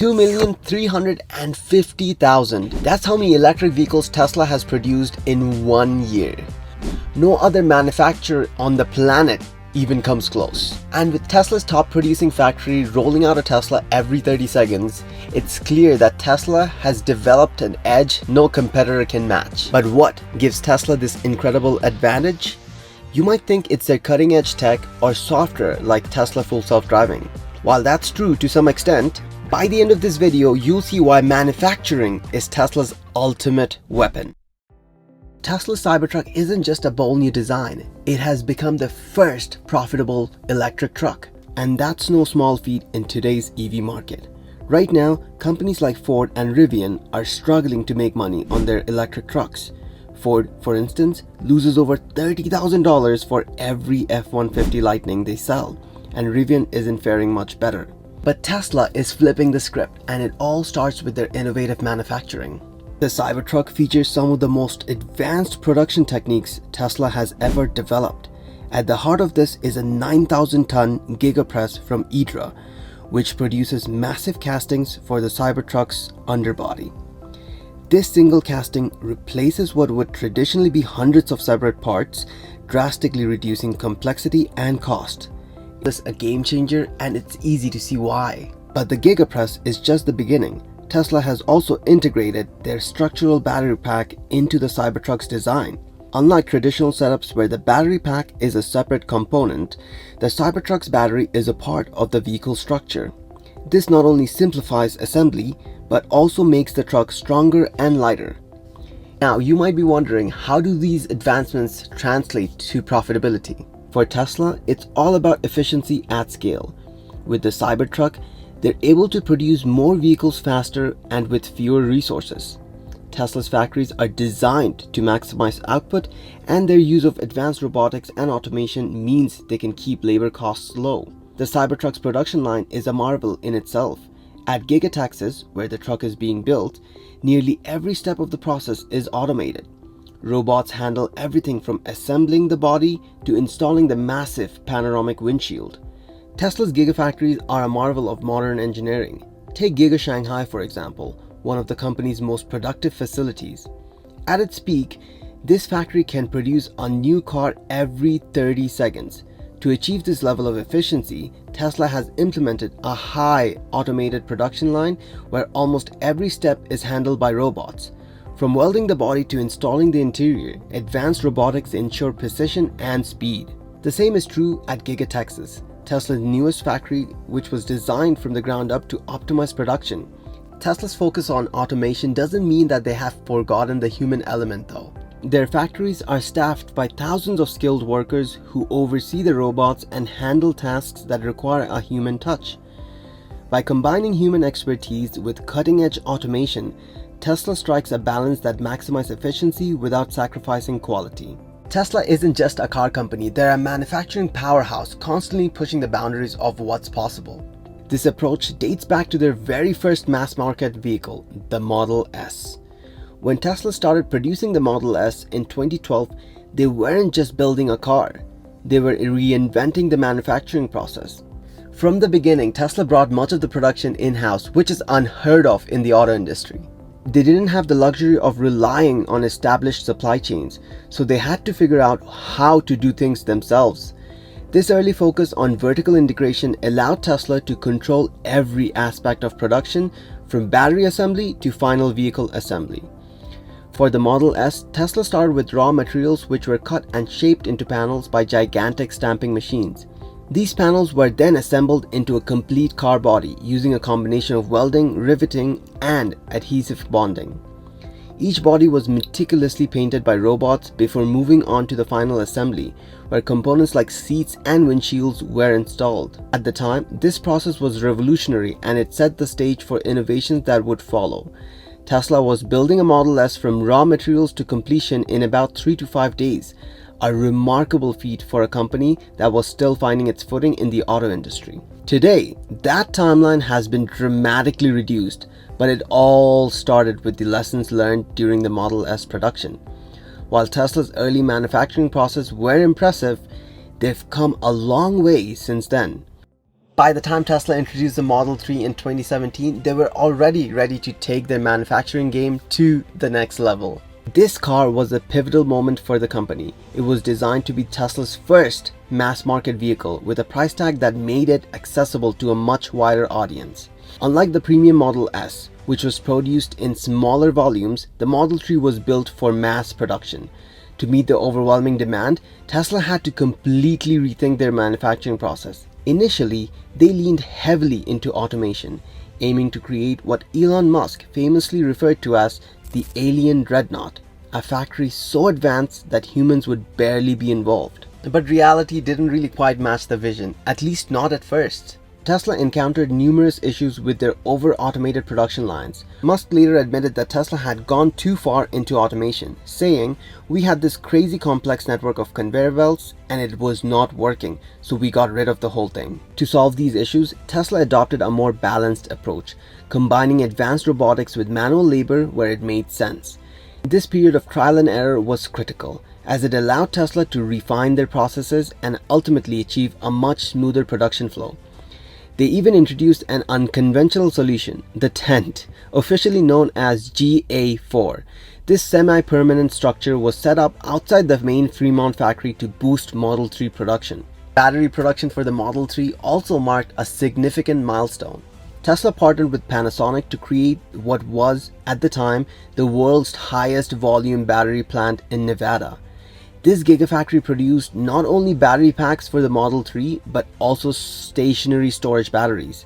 2,350,000. That's how many electric vehicles Tesla has produced in 1 year. No other manufacturer on the planet even comes close. And with Tesla's top producing factory rolling out a Tesla every 30 seconds, it's clear that Tesla has developed an edge no competitor can match. But what gives Tesla this incredible advantage? You might think it's their cutting edge tech or software like Tesla Full Self-Driving. While that's true to some extent, by the end of this video, you'll see why manufacturing is Tesla's ultimate weapon. Tesla's Cybertruck isn't just a bold new design, it has become the first profitable electric truck. And that's no small feat in today's EV market. Right now, companies like Ford and Rivian are struggling to make money on their electric trucks. Ford, for instance, loses over $30,000 for every F-150 Lightning they sell, and Rivian isn't faring much better. But Tesla is flipping the script, and it all starts with their innovative manufacturing. The Cybertruck features some of the most advanced production techniques Tesla has ever developed. At the heart of this is a 9,000-ton Giga Press from Idra, which produces massive castings for the Cybertruck's underbody. This single casting replaces what would traditionally be hundreds of separate parts, drastically reducing complexity and cost. This is a game changer, and it's easy to see why. But the Giga Press is just the beginning. Tesla has also integrated their structural battery pack into the Cybertruck's design. Unlike traditional setups where the battery pack is a separate component, the Cybertruck's battery is a part of the vehicle structure. This not only simplifies assembly, but also makes the truck stronger and lighter. Now, you might be wondering, how do these advancements translate to profitability? For Tesla, it's all about efficiency at scale. With the Cybertruck, they're able to produce more vehicles faster and with fewer resources. Tesla's factories are designed to maximize output, and their use of advanced robotics and automation means they can keep labor costs low. The Cybertruck's production line is a marvel in itself. At Giga Texas, where the truck is being built, nearly every step of the process is automated. Robots handle everything from assembling the body to installing the massive panoramic windshield. Tesla's Gigafactories are a marvel of modern engineering. Take Giga Shanghai, for example, one of the company's most productive facilities. At its peak, this factory can produce a new car every 30 seconds. To achieve this level of efficiency, Tesla has implemented a high automated production line where almost every step is handled by robots. From welding the body to installing the interior, advanced robotics ensure precision and speed. The same is true at Giga Texas, Tesla's newest factory, which was designed from the ground up to optimize production. Tesla's focus on automation doesn't mean that they have forgotten the human element though. Their factories are staffed by thousands of skilled workers who oversee the robots and handle tasks that require a human touch. By combining human expertise with cutting-edge automation, Tesla strikes a balance that maximizes efficiency without sacrificing quality. Tesla isn't just a car company, they're a manufacturing powerhouse constantly pushing the boundaries of what's possible. This approach dates back to their very first mass-market vehicle, the Model S. When Tesla started producing the Model S in 2012, they weren't just building a car, they were reinventing the manufacturing process. From the beginning, Tesla brought much of the production in-house, which is unheard of in the auto industry. They didn't have the luxury of relying on established supply chains, so they had to figure out how to do things themselves. This early focus on vertical integration allowed Tesla to control every aspect of production, from battery assembly to final vehicle assembly. For the Model S, Tesla started with raw materials which were cut and shaped into panels by gigantic stamping machines. These panels were then assembled into a complete car body using a combination of welding, riveting, and adhesive bonding. Each body was meticulously painted by robots before moving on to the final assembly, where components like seats and windshields were installed. At the time, this process was revolutionary, and it set the stage for innovations that would follow. Tesla was building a Model S from raw materials to completion in about 3 to 5 days, a remarkable feat for a company that was still finding its footing in the auto industry. Today, that timeline has been dramatically reduced, but it all started with the lessons learned during the Model S production. While Tesla's early manufacturing process were impressive, they've come a long way since then. By the time Tesla introduced the Model 3 in 2017, they were already ready to take their manufacturing game to the next level. This car was a pivotal moment for the company. It was designed to be Tesla's first mass-market vehicle with a price tag that made it accessible to a much wider audience. Unlike the premium Model S, which was produced in smaller volumes, the Model 3 was built for mass production. To meet the overwhelming demand, Tesla had to completely rethink their manufacturing process. Initially, they leaned heavily into automation, aiming to create what Elon Musk famously referred to as the alien dreadnought, a factory so advanced that humans would barely be involved. But reality didn't really quite match the vision, at least not at first. Tesla encountered numerous issues with their over-automated production lines. Musk later admitted that Tesla had gone too far into automation, saying, "We had this crazy complex network of conveyor belts and it was not working, so we got rid of the whole thing." To solve these issues, Tesla adopted a more balanced approach, combining advanced robotics with manual labor where it made sense. This period of trial and error was critical, as it allowed Tesla to refine their processes and ultimately achieve a much smoother production flow. They even introduced an unconventional solution, the tent, officially known as GA4. This semi-permanent structure was set up outside the main Fremont factory to boost Model 3 production. Battery production for the Model 3 also marked a significant milestone. Tesla partnered with Panasonic to create what was, at the time, the world's highest volume battery plant in Nevada. This gigafactory produced not only battery packs for the Model 3, but also stationary storage batteries.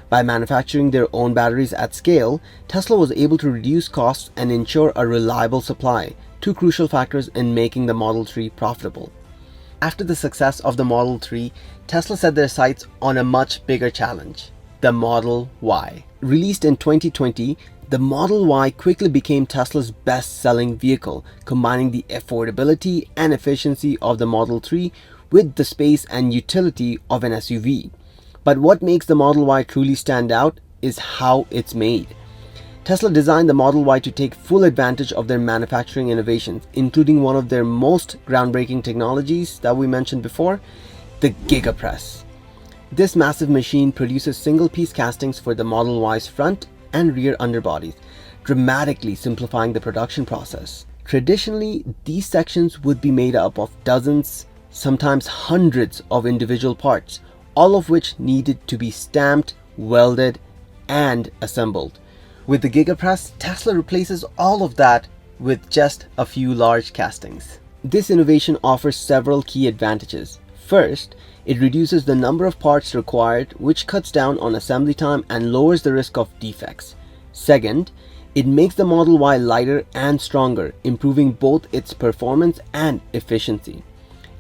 By manufacturing their own batteries at scale, Tesla was able to reduce costs and ensure a reliable supply, two crucial factors in making the Model 3 profitable. After the success of the Model 3, Tesla set their sights on a much bigger challenge, the Model Y. Released in 2020, the Model Y quickly became Tesla's best-selling vehicle, combining the affordability and efficiency of the Model 3 with the space and utility of an SUV. But what makes the Model Y truly stand out is how it's made. Tesla designed the Model Y to take full advantage of their manufacturing innovations, including one of their most groundbreaking technologies that we mentioned before, the Giga Press. This massive machine produces single-piece castings for the Model Y's front and rear underbodies, dramatically simplifying the production process. Traditionally, these sections would be made up of dozens, sometimes hundreds of individual parts, all of which needed to be stamped, welded, and assembled. With the Giga Press, Tesla replaces all of that with just a few large castings. This innovation offers several key advantages. First, it reduces the number of parts required, which cuts down on assembly time and lowers the risk of defects. Second, it makes the Model Y lighter and stronger, improving both its performance and efficiency.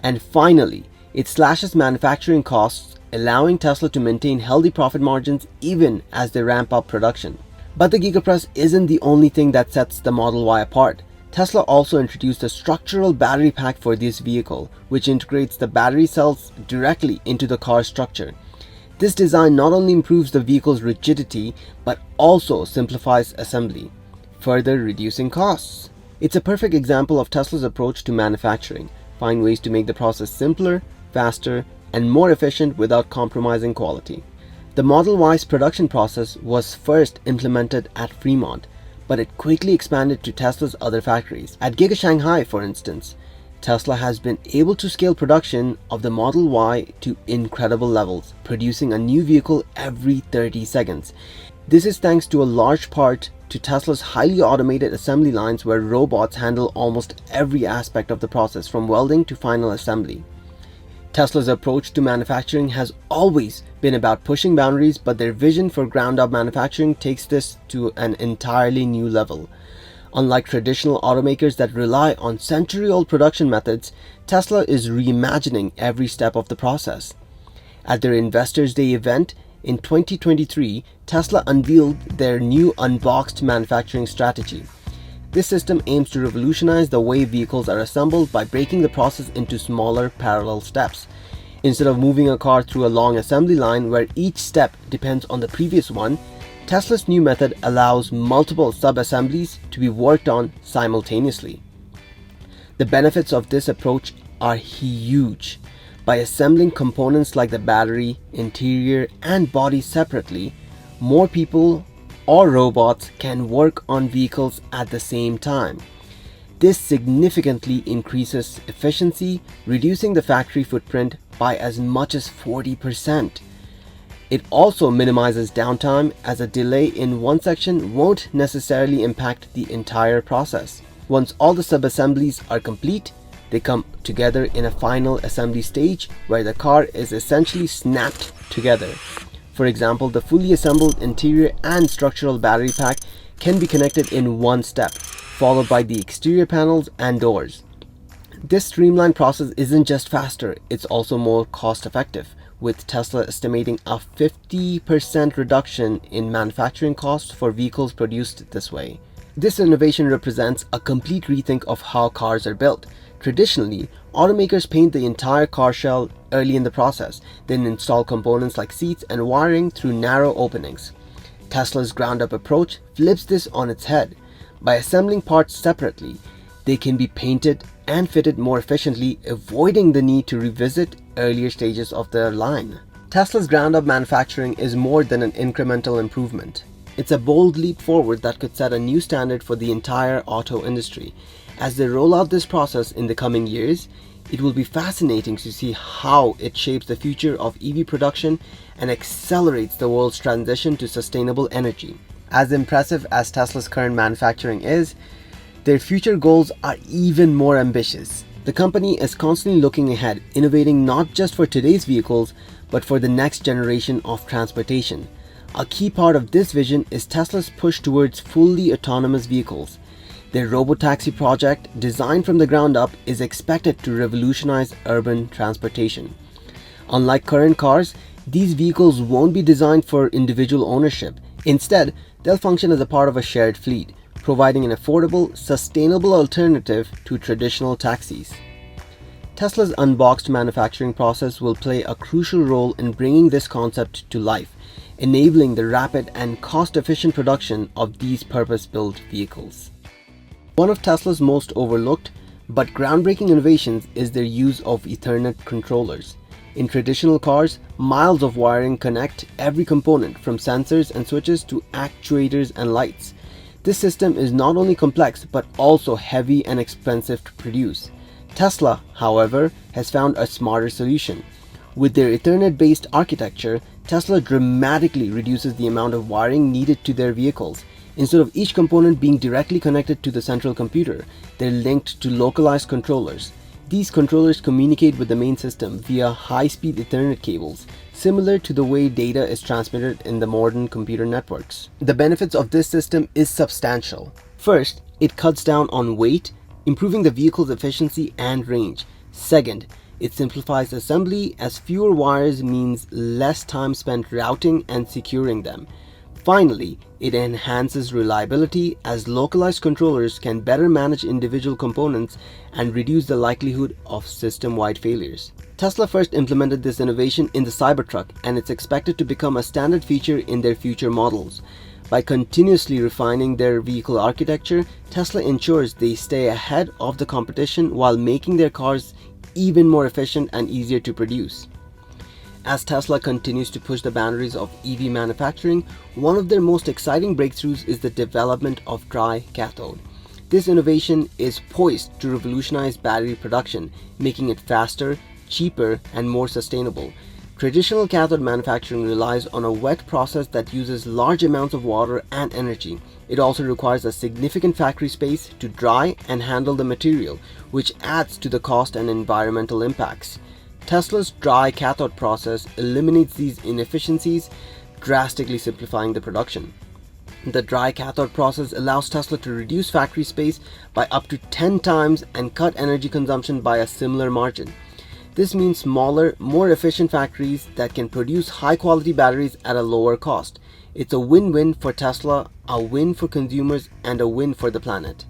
And finally, it slashes manufacturing costs, allowing Tesla to maintain healthy profit margins even as they ramp up production. But the Giga Press isn't the only thing that sets the Model Y apart. Tesla also introduced a structural battery pack for this vehicle, which integrates the battery cells directly into the car structure. This design not only improves the vehicle's rigidity, but also simplifies assembly, further reducing costs. It's a perfect example of Tesla's approach to manufacturing: find ways to make the process simpler, faster, and more efficient without compromising quality. The Model Y's production process was first implemented at Fremont, but it quickly expanded to Tesla's other factories. At Giga Shanghai, for instance, Tesla has been able to scale production of the Model Y to incredible levels, producing a new vehicle every 30 seconds. This is thanks to a large part to Tesla's highly automated assembly lines, where robots handle almost every aspect of the process, from welding to final assembly. Tesla's approach to manufacturing has always been about pushing boundaries, but their vision for ground-up manufacturing takes this to an entirely new level. Unlike traditional automakers that rely on century-old production methods, Tesla is reimagining every step of the process. At their Investors Day event in 2023, Tesla unveiled their new unboxed manufacturing strategy. This system aims to revolutionize the way vehicles are assembled by breaking the process into smaller parallel steps. Instead of moving a car through a long assembly line where each step depends on the previous one, Tesla's new method allows multiple sub-assemblies to be worked on simultaneously. The benefits of this approach are huge. By assembling components like the battery, interior, and body separately, more people or robots can work on vehicles at the same time. This significantly increases efficiency, reducing the factory footprint by as much as 40%. It also minimizes downtime, as a delay in one section won't necessarily impact the entire process. Once all the sub-assemblies are complete, they come together in a final assembly stage where the car is essentially snapped together. For example, the fully assembled interior and structural battery pack can be connected in one step, followed by the exterior panels and doors. This streamlined process isn't just faster, it's also more cost-effective, with Tesla estimating a 50% reduction in manufacturing costs for vehicles produced this way. This innovation represents a complete rethink of how cars are built. Traditionally, automakers paint the entire car shell early in the process, then install components like seats and wiring through narrow openings. Tesla's ground-up approach flips this on its head. By assembling parts separately, they can be painted and fitted more efficiently, avoiding the need to revisit earlier stages of their line. Tesla's ground-up manufacturing is more than an incremental improvement. It's a bold leap forward that could set a new standard for the entire auto industry. As they roll out this process in the coming years, it will be fascinating to see how it shapes the future of EV production and accelerates the world's transition to sustainable energy. As impressive as Tesla's current manufacturing is, their future goals are even more ambitious. The company is constantly looking ahead, innovating not just for today's vehicles, but for the next generation of transportation. A key part of this vision is Tesla's push towards fully autonomous vehicles. Their Robotaxi project, designed from the ground up, is expected to revolutionize urban transportation. Unlike current cars, these vehicles won't be designed for individual ownership. Instead, they'll function as a part of a shared fleet, providing an affordable, sustainable alternative to traditional taxis. Tesla's unboxed manufacturing process will play a crucial role in bringing this concept to life, enabling the rapid and cost-efficient production of these purpose-built vehicles. One of Tesla's most overlooked but groundbreaking innovations is their use of Ethernet controllers. In traditional cars, miles of wiring connect every component, from sensors and switches to actuators and lights. This system is not only complex but also heavy and expensive to produce. Tesla, however, has found a smarter solution. With their Ethernet-based architecture, Tesla dramatically reduces the amount of wiring needed to their vehicles. Instead of each component being directly connected to the central computer, they're linked to localized controllers. These controllers communicate with the main system via high-speed Ethernet cables, similar to the way data is transmitted in the modern computer networks. The benefits of this system is substantial. First, it cuts down on weight, improving the vehicle's efficiency and range. Second, it simplifies assembly, as fewer wires means less time spent routing and securing them. Finally, it enhances reliability, as localized controllers can better manage individual components and reduce the likelihood of system-wide failures. Tesla first implemented this innovation in the Cybertruck, and it's expected to become a standard feature in their future models. By continuously refining their vehicle architecture, Tesla ensures they stay ahead of the competition while making their cars even more efficient and easier to produce. As Tesla continues to push the boundaries of EV manufacturing, one of their most exciting breakthroughs is the development of dry cathode. This innovation is poised to revolutionize battery production, making it faster, cheaper, and more sustainable. Traditional cathode manufacturing relies on a wet process that uses large amounts of water and energy. It also requires a significant factory space to dry and handle the material, which adds to the cost and environmental impacts. Tesla's dry cathode process eliminates these inefficiencies, drastically simplifying the production. The dry cathode process allows Tesla to reduce factory space by up to 10 times and cut energy consumption by a similar margin. This means smaller, more efficient factories that can produce high-quality batteries at a lower cost. It's a win-win for Tesla, a win for consumers, and a win for the planet.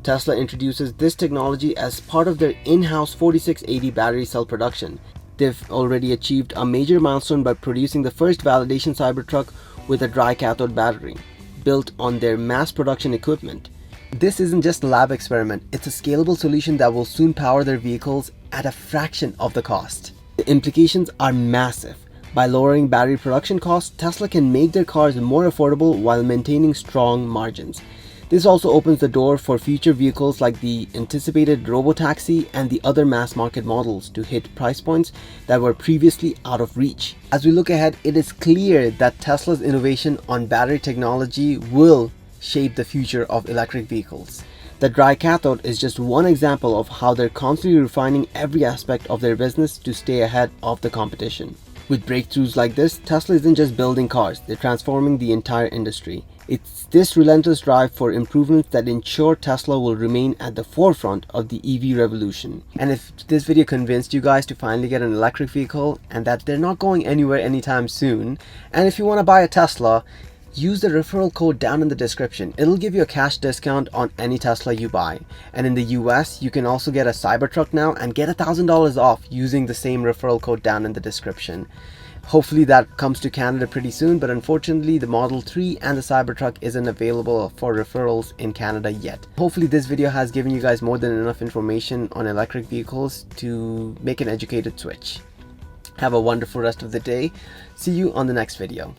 Tesla introduces this technology as part of their in-house 4680 battery cell production. They've already achieved a major milestone by producing the first validation Cybertruck with a dry cathode battery, built on their mass production equipment. This isn't just a lab experiment, it's a scalable solution that will soon power their vehicles at a fraction of the cost. The implications are massive. By lowering battery production costs, Tesla can make their cars more affordable while maintaining strong margins. This also opens the door for future vehicles like the anticipated Robotaxi and the other mass market models to hit price points that were previously out of reach. As we look ahead, it is clear that Tesla's innovation on battery technology will shape the future of electric vehicles. The dry cathode is just one example of how they're constantly refining every aspect of their business to stay ahead of the competition. With breakthroughs like this, Tesla isn't just building cars, they're transforming the entire industry. It's this relentless drive for improvements that ensure Tesla will remain at the forefront of the EV revolution. And if this video convinced you guys to finally get an electric vehicle and that they're not going anywhere anytime soon, and if you want to buy a Tesla, use the referral code down in the description. It'll give you a cash discount on any Tesla you buy. And in the US, you can also get a Cybertruck now and get $1,000 off using the same referral code down in the description. Hopefully that comes to Canada pretty soon, but unfortunately the Model 3 and the Cybertruck isn't available for referrals in Canada yet. Hopefully this video has given you guys more than enough information on electric vehicles to make an educated switch. Have a wonderful rest of the day. See you on the next video.